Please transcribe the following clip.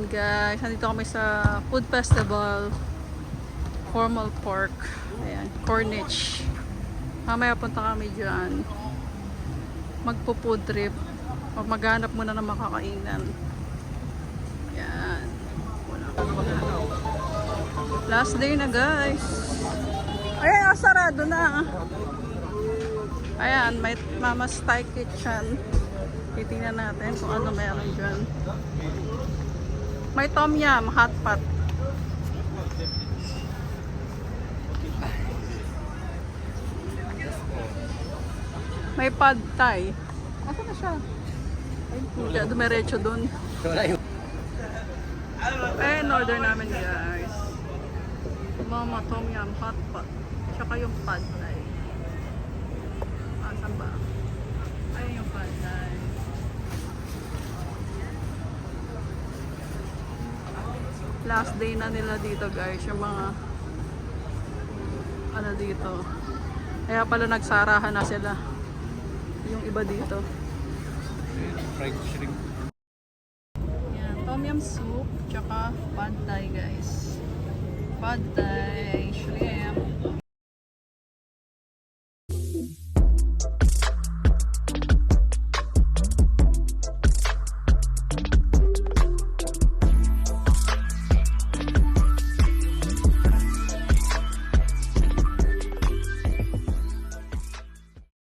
guys, nandito kami sa food festival, Formal Pork. Ayan, Corniche. Mamaya punta kami dyan. Magpo-food trip. Maghanap muna ng makakainan. Ayan. Last day na guys. Ayan, sarado na. Ayan, may Mama's Thai Kitchen. Titingnan natin kung ano meron dyan. May tom yum, hot pot. May pad thai. Asa na siya? Ay, hindi. Dumiretso dun. Ayan, order namin guys. Mama tom yum, hot pot. Tsaka yung pad thai. Asan ba? Ayan yung pad thai. Last day na nila dito guys, yung mga ano dito. Kaya pala nagsarahan na sila. Yung iba dito. Fried shrimp. Yan, tom yum soup, tsaka pad thai guys. Pad thai, shrimp.